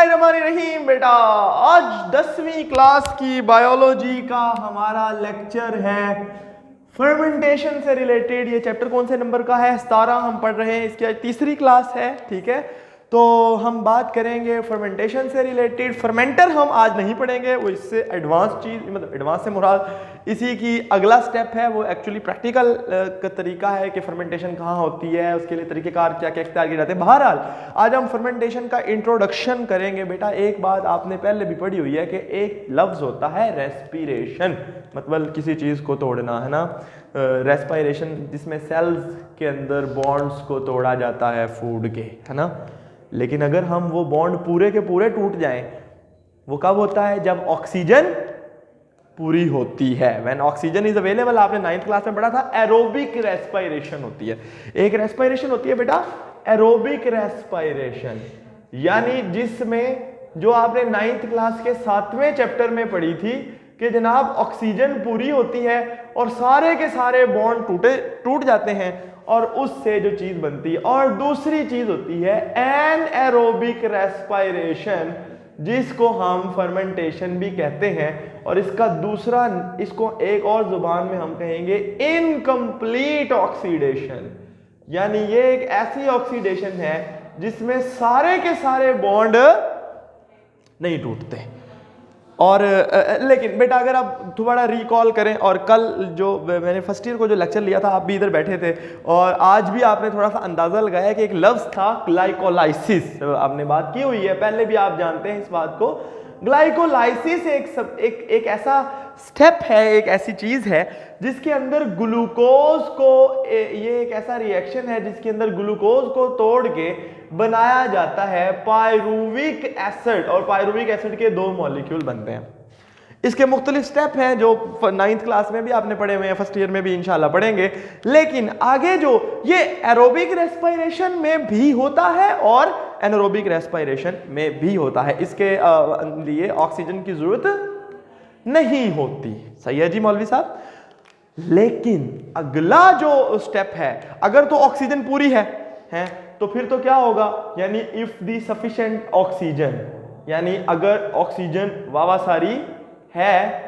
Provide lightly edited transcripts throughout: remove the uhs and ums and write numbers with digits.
बिस्मिल्लाहिर्रहमानिर्रहीम। बेटा आज 10वीं क्लास की बायोलॉजी का हमारा लेक्चर है फर्मेंटेशन से रिलेटेड। ये चैप्टर कौन से नंबर का है? 17 हम पढ़ रहे हैं, इसकी आज तीसरी क्लास है। ठीक है, तो हम बात करेंगे फर्मेंटेशन से रिलेटेड। फर्मेंटर हम आज नहीं पढ़ेंगे, वो इससे एडवांस चीज़, मतलब एडवांस से मुराद इसी की अगला स्टेप है। वो एक्चुअली प्रैक्टिकल का तरीका है कि फर्मेंटेशन कहाँ होती है, उसके लिए तरीक़ेकार क्या क्या इख्तियार किए जाते हैं। बहरहाल आज हम फर्मेंटेशन का इंट्रोडक्शन करेंगे। बेटा एक बात आपने पहले भी पढ़ी हुई है कि एक लफ्ज़ होता है रेस्पिरेशन, मतलब किसी चीज़ को तोड़ना, है ना। रेस्पिरेशन जिसमें सेल्स के अंदर बॉन्ड्स को तोड़ा जाता है फूड के, है ना। लेकिन अगर हम वो बॉन्ड पूरे के पूरे टूट जाएं, वो कब होता है? जब ऑक्सीजन पूरी होती है। When oxygen is available. आपने 9th क्लास में पढ़ा था एरोबिक रेस्पिरेशन होती है। एक रेस्पिरेशन होती है बेटा एरोबिक रेस्पिरेशन, यानी जिसमें जो आपने 9th क्लास के 7वें चैप्टर में पढ़ी थी कि जनाब ऑक्सीजन पूरी होती है और सारे के सारे बॉन्ड टूट जाते हैं और उससे जो चीज बनती है। और दूसरी चीज होती है एनएरोबिक रेस्पिरेशन, जिसको हम फर्मेंटेशन भी कहते हैं। और इसका दूसरा, इसको एक और जुबान में हम कहेंगे इनकम्प्लीट ऑक्सीडेशन, यानी ये एक ऐसी ऑक्सीडेशन है जिसमें सारे के सारे बॉन्ड नहीं टूटते। और लेकिन बेटा अगर आप दोबारा रिकॉल करें, और कल जो मैंने फर्स्ट ईयर को जो लेक्चर लिया था, आप भी इधर बैठे थे, और आज भी आपने थोड़ा सा अंदाजा लगाया कि एक लफ्ज़ था ग्लाइकोलाइसिस। आपने बात की हुई है, पहले भी आप जानते हैं इस बात को। ग्लाइकोलाइसिस एक ऐसा स्टेप है, एक ऐसी चीज़ है जिसके अंदर ग्लूकोज को, ये एक ऐसा रिएक्शन है जिसके अंदर ग्लूकोज को तोड़ के बनाया जाता है पायरुविक एसिड, और पायरुविक एसिड के 2 मॉलिक्यूल बनते हैं। इसके मुख्तलिफ स्टेप हैं जो 9th क्लास में भी आपने पढ़े हुए हैं, फर्स्ट ईयर में भी इंशाल्लाह पढ़ेंगे। लेकिन आगे जो ये एरोबिक रेस्पिरेशन में भी होता है और एनारोबिक रेस्पिरेशन में भी होता है, इसके लिए ऑक्सीजन की जरूरत नहीं होती। सही है जी मौलवी साहब। लेकिन अगला जो स्टेप है, अगर तो ऑक्सीजन पूरी है तो फिर तो क्या होगा, यानी इफ दी सफिशिएंट ऑक्सीजन, यानी अगर ऑक्सीजन वावा सारी है,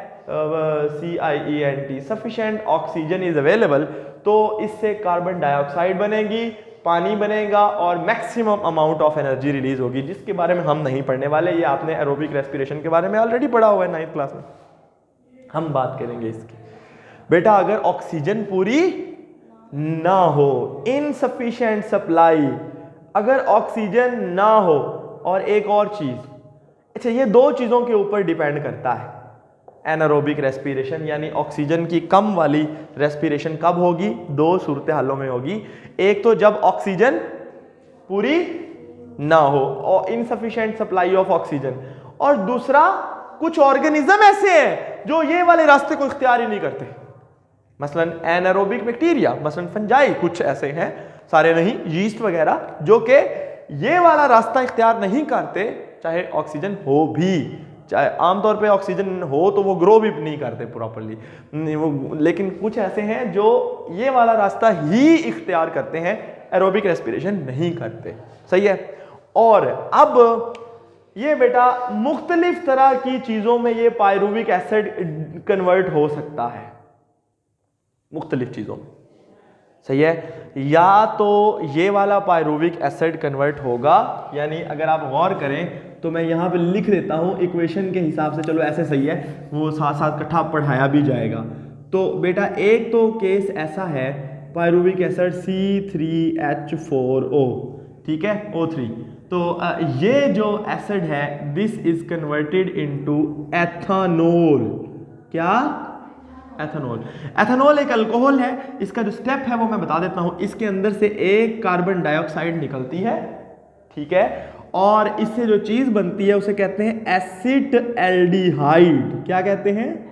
CIENT, sufficient oxygen is available, तो इससे कार्बन डाइऑक्साइड बनेगी, पानी बनेगा और maximum amount of energy release होगी, जिसके बारे में हम नहीं पढ़ने वाले। ये आपने एरोबिक रेस्पिरेशन के बारे में ऑलरेडी पढ़ा हुआ है 9th क्लास में। हम बात करेंगे इसकी। बेटा अगर ऑक्सीजन पूरी ना हो, इनसफिशिएंट सप्लाई, अगर ऑक्सीजन ना हो, और एक और चीज, अच्छा ये 2 चीजों के ऊपर डिपेंड करता है एनारोबिक रेस्पिरेशन, यानी ऑक्सीजन की कम वाली रेस्पिरेशन कब होगी? 2 सूरत हालों में होगी। एक तो जब ऑक्सीजन पूरी ना हो और इनसफिशिएंट सप्लाई ऑफ ऑक्सीजन, और दूसरा कुछ ऑर्गेनिज्म ऐसे हैं जो ये वाले रास्ते को इख्तियार ही नहीं करते, मसलन एनारोबिक बैक्टीरिया, मसलन फंजाई, कुछ ऐसे हैं, सारे नहीं, यीस्ट वगैरह, जो कि ये वाला रास्ता इख्तियार नहीं करते, चाहे ऑक्सीजन हो भी, चाहे आमतौर पे ऑक्सीजन हो तो वो ग्रो भी नहीं करते प्रॉपर्ली, लेकिन कुछ ऐसे हैं जो ये वाला रास्ता ही इख्तियार करते हैं, एरोबिक रेस्पिरेशन नहीं करते। सही है। और अब ये बेटा मुख्तलिफ तरह की चीजों में ये पायरुविक एसिड कन्वर्ट हो सकता है, मुख्तलिफ चीजों में। सही है। या तो ये वाला पायरुविक एसिड कन्वर्ट होगा, यानी अगर आप गौर करें तो मैं यहाँ पे लिख देता हूँ इक्वेशन के हिसाब से, चलो ऐसे सही है, वो साथ साथ इकट्ठा पढ़ाया भी जाएगा। तो बेटा एक तो केस ऐसा है, पायरुविक एसिड C3H4O, ठीक है, O3। तो ये जो एसिड है, this is converted into ethanol. क्या? एथेनॉल। एथेनॉल एक अल्कोहल है। इसका जो स्टेप है वो मैं बता देता हूं। इसके अंदर से एक कार्बन डाइऑक्साइड निकलती है, ठीक है, और इससे जो चीज बनती है उसे कहते हैं एसिड एल्डिहाइड। क्या कहते हैं?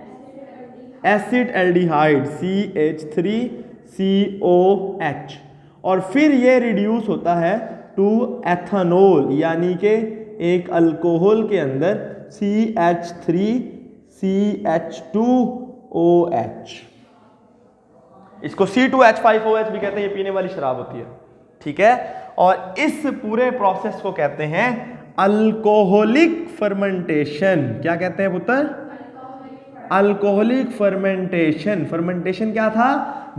Acid aldehyde, CH3COH। और फिर ये रिड्यूस होता है टू एथेनॉल, यानी कि एक अल्कोहल के अंदर CH3CH2OH, इसको C2H5OH भी कहते हैं, ये पीने वाली शराब होती है, ठीक है। और इस पूरे प्रोसेस को कहते हैं अल्कोहलिक फर्मेंटेशन। क्या कहते हैं पुत्र? Alcoholic fermentation. फर्मेंटेशन क्या था?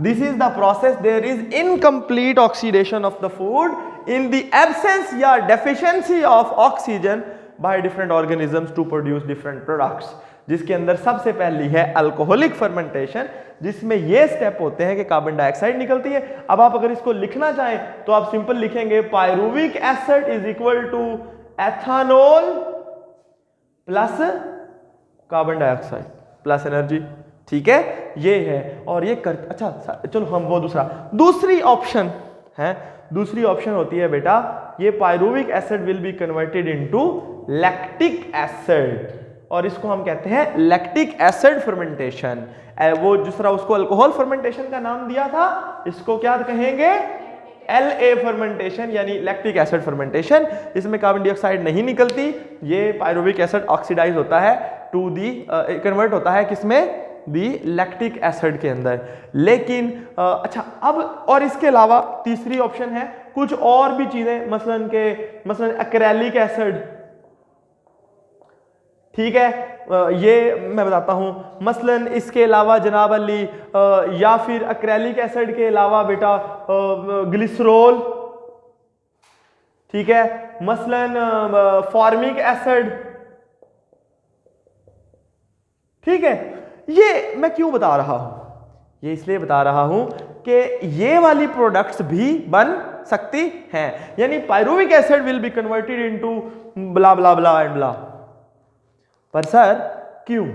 This is the process there is incomplete oxidation of the food in the absence या deficiency of oxygen by different organisms to produce different products, जिसके अंदर सबसे पहली है अल्कोहलिक फर्मेंटेशन, जिसमें ये स्टेप होते हैं कि कार्बन डाइऑक्साइड निकलती है। अब आप अगर इसको लिखना चाहें तो आप सिंपल लिखेंगे pyruvic acid is equal to ethanol plus carbon dioxide plus energy. ठीक है, ये है। और ये कर अच्छा चलो हम वो दूसरी ऑप्शन है, दूसरी ऑप्शन होती है बेटा, ये pyruvic acid will be converted into lactic acid, और इसको हम कहते हैं लैक्टिक एसिड फर्मेंटेशन। वो दूसरा उसको अल्कोहल फर्मेंटेशन का नाम दिया था, इसको क्या कहेंगे? LA फर्मेंटेशन यानी लैक्टिक एसिड फर्मेंटेशन। इसमें कार्बन डाइऑक्साइड नहीं निकलती, ये पायरुविक एसिड ऑक्सीडाइज होता है टू दी कन्वर्ट होता है किसमें? दी लैक्टिक एसिड के अंदर। लेकिन अच्छा अब और इसके अलावा तीसरी ऑप्शन है कुछ और भी चीजें, मसलन एक्रेलिक एसिड। ठीक है, ये मैं बताता हूं। मसलन इसके अलावा जनाब अली या फिर एक्रेलिक एसिड के अलावा बेटा ग्लिसरॉल। ठीक है, मसलन फॉर्मिक एसिड। ठीक है, ये मैं क्यों बता रहा हूं? ये इसलिए बता रहा हूं कि ये वाली प्रोडक्ट्स भी बन सकती हैं, यानी pyruvic acid will be converted into blah blah blah and blah. पर सर क्यों?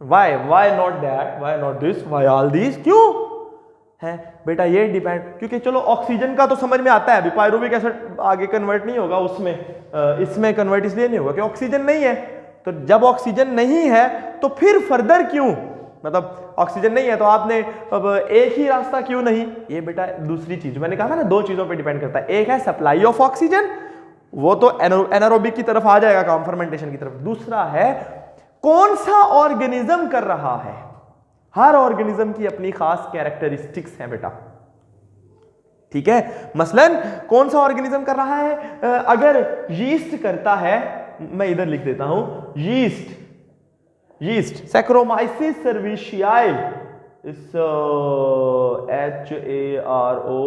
Why not that, why not this, why all this, क्यों है बेटा? ये डिपेंड, क्योंकि चलो ऑक्सीजन का तो समझ में आता है, अभी पायरुविक एसिड आगे कन्वर्ट नहीं होगा उसमें, इसमें कन्वर्ट इसलिए नहीं होगा कि ऑक्सीजन नहीं है। तो जब ऑक्सीजन नहीं है तो फिर फर्दर क्यों? मतलब ऑक्सीजन नहीं है तो आपने अब एक ही रास्ता क्यों नहीं? ये बेटा दूसरी चीज मैंने कहा था ना, दो चीजों पे डिपेंड करता है। एक है सप्लाई ऑफ ऑक्सीजन, वो तो एनारोबिक की तरफ आ जाएगा काम, फर्मेंटेशन की तरफ। दूसरा है कौन सा ऑर्गेनिज्म कर रहा है। हर ऑर्गेनिज्म की अपनी खास कैरेक्टरिस्टिक्स हैं बेटा। ठीक है, मसलन कौन सा ऑर्गेनिज्म कर रहा है? अगर यीस्ट करता है, मैं इधर लिख देता हूं, यीस्ट सैक्रोमाइसिस सर्विशियाई, इस HAROMYCESCERVIC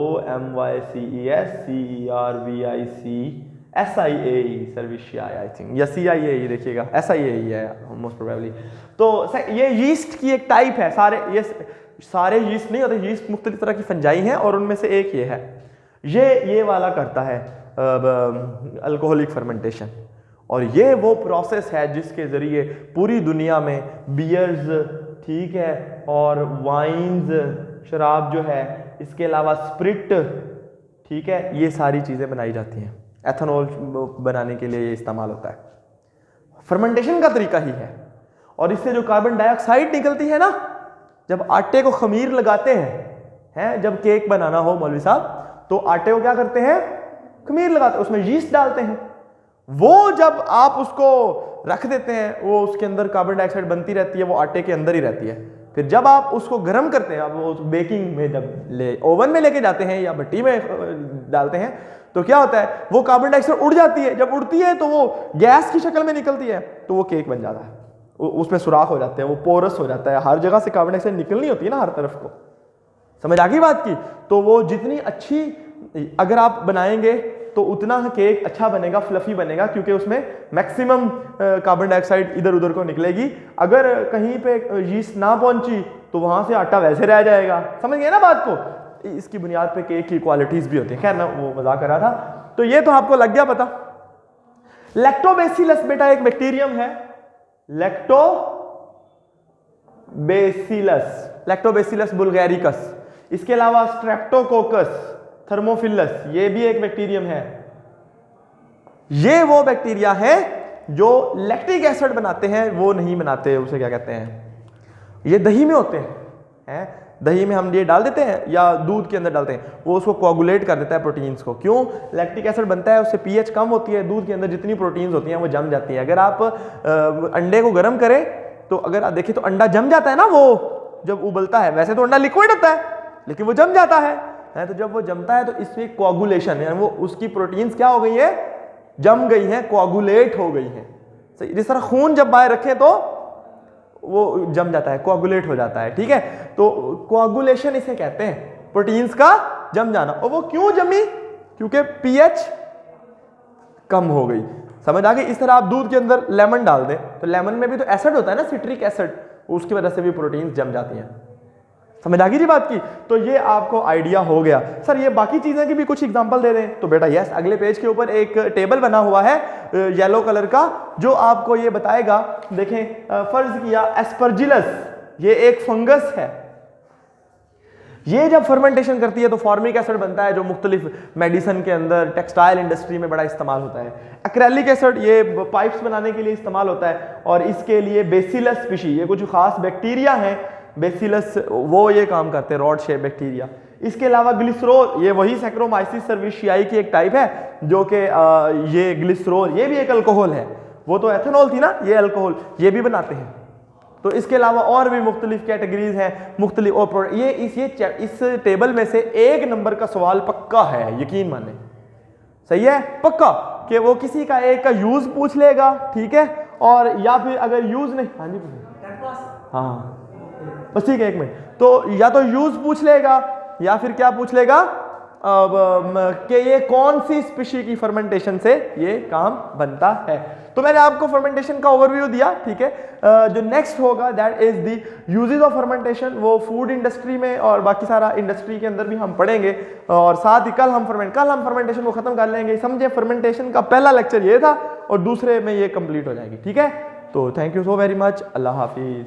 SIAE आई थिंक, या CIAE देखिएगा, SIAE है मोस्ट प्रोबेबली। तो ये यीस्ट की एक टाइप है। सारे यीस्ट नहीं होते, यीस्ट मुख्तलिफ तरह की फंजाई हैं और उनमें से एक ये है। ये वाला करता है अल्कोहलिक फर्मेंटेशन, और ये वो प्रोसेस है जिसके जरिए पूरी दुनिया में बियर्स, ठीक है, और वाइन्स, शराब जो है, इसके अलावा स्प्रिट, ठीक है, ये सारी चीज़ें बनाई जाती हैं। एथेनॉल बनाने के लिए ये इस्तेमाल होता है। फर्मेंटेशन का तरीका ही है। और इससे जो कार्बन डाइऑक्साइड निकलती है ना, जब आटे को खमीर लगाते हैं, जब केक बनाना हो मौलवी साहब, तो आटे को क्या करते हैं? खमीर लगाते हैं, उसमें यीस्ट डालते हैं। वो जब आप उसको रख देते हैं, वो उसके अंदर कार्बन डाइऑक्साइड बनती रहती है, वो आटे के अंदर ही रहती है। फिर जब आप उसको गर्म करते हैं, आप वो बेकिंग में जब ओवन में लेके जाते हैं या भट्टी में डालते हैं, तो क्या होता है? वो कार्बन डाइऑक्साइड उड़ जाती है। जब उड़ती है तो वो गैस की शक्ल में निकलती है, तो वो केक बन जाता है। उसमें सुराख हो जाते हैं, वो पोरस हो जाता है, हर जगह से कार्बन डाइऑक्साइड निकलनी होती है ना, हर तरफ को। समझ आ गई बात की? तो वो जितनी अच्छी अगर आप बनाएंगे तो उतना केक अच्छा बनेगा, फ्लफी बनेगा, क्योंकि उसमें मैक्सिमम कार्बन डाइऑक्साइड इधर उधर को निकलेगी। अगर कहीं पे यीस्ट ना पहुंची तो वहां से आटा वैसे रह जाएगा। समझ गए ना बात को? इसकी बुनियाद पे केक की क्वालिटीज भी होती है। खैर ना, वो मजाक कर रहा था। तो ये तो आपको लग गया पता। लैक्टोबैसिलस बेटा एक बैक्टीरियम है, लैक्टोबैसिलस बुल्गैरिकस। इसके अलावा स्ट्रेप्टोकोकस, थर्मोफिलस, ये भी एक बैक्टीरियम है। ये वो बैक्टीरिया है जो लैक्टिक एसिड बनाते हैं, वो नहीं बनाते, उसे क्या कहते हैं? ये दही में होते हैं। दही में हम ये डाल देते हैं या दूध के अंदर डालते हैं, वो उसको कोगुलेट कर देता है प्रोटीन्स को। क्यों? लैक्टिक एसिड बनता है, उससे पीएच कम होती है, दूध के अंदर जितनी प्रोटीन्स होती हैं वो जम जाती हैं। अगर आप अंडे को गर्म करें तो अगर आप देखें तो अंडा जम जाता है ना, वो जब उबलता है। वैसे तो अंडा लिक्विड होता है, लेकिन वो जम जाता है। तो जब वो जमता है तो इसमें कोगुलेशन, यानी वो उसकी प्रोटीन्स क्या हो गई है? जम गई हैं, कोआगुलेट हो गई हैं। सही, जिस तरह खून जब बाहर रखें तो वो जम जाता है, कोआगुलेट हो जाता है, ठीक है। तो कोआगुलेशन इसे कहते हैं, प्रोटीन्स का जम जाना। और वो क्यों जमी? क्योंकि पीएच कम हो गई। समझ आ गई? इस तरह आप दूध के अंदर लेमन डाल दें तो लेमन में भी तो एसिड होता है ना, सिट्रिक एसिड, उसकी वजह से भी प्रोटीन्स जम जाती हैं। समझ आ गई जी बात की? तो ये आपको आइडिया हो गया। सर ये बाकी चीजें की भी कुछ एग्जांपल दे दें तो बेटा यस, अगले पेज के ऊपर एक टेबल बना हुआ है येलो कलर का, जो आपको ये बताएगा। देखें, फर्ज किया एस्परजिलस, ये एक फंगस है। ये जब फर्मेंटेशन करती है तो फॉर्मिक एसिड बनता है, जो मुख्तलिफ मेडिसिन के अंदर, टेक्सटाइल इंडस्ट्री में बड़ा इस्तेमाल होता है। एक्रेलिक एसिड ये पाइप्स बनाने के लिए इस्तेमाल होता है, और इसके लिए बेसिलस स्पीशी, ये कुछ खास बैक्टीरिया हैं, बेसिलस, वो ये काम करते हैं, रॉड शेप बैक्टीरिया। इसके अलावा ग्लिसरोल, ये वही सैक्रोमाइसिस सर्विशियाई की एक टाइप है, जो कि ये ग्लिसरोल, ये भी एक अल्कोहल है। वो तो एथेनॉल थी ना, ये अल्कोहल, ये भी बनाते हैं। तो इसके अलावा और भी मुख्तलिफ कैटेगरीज हैं, मुख्तलिफ और प्रोडक्ट। ये इस टेबल में से एक नंबर का सवाल पक्का है, यकीन माने, सही है, पक्का, कि वो किसी का एक का यूज पूछ लेगा, ठीक है, और या फिर अगर यूज नहीं, हाँ जी, हाँ बस ठीक है, एक मिनट, तो या तो यूज पूछ लेगा या फिर क्या पूछ लेगा कि ये कौन सी स्पीशी की फर्मेंटेशन से ये काम बनता है। तो मैंने आपको फर्मेंटेशन का ओवरव्यू दिया, ठीक है। जो नेक्स्ट होगा that is the uses of fermentation, वो फूड इंडस्ट्री में और बाकी सारा इंडस्ट्री के अंदर भी हम पढ़ेंगे, और साथ ही कल हम फर्मेंटेशन को खत्म कर लेंगे। समझे, फर्मेंटेशन का पहला लेक्चर ये था और दूसरे में ये कंप्लीट हो जाएगी, ठीक है। तो thank you so very much, Allah Hafiz.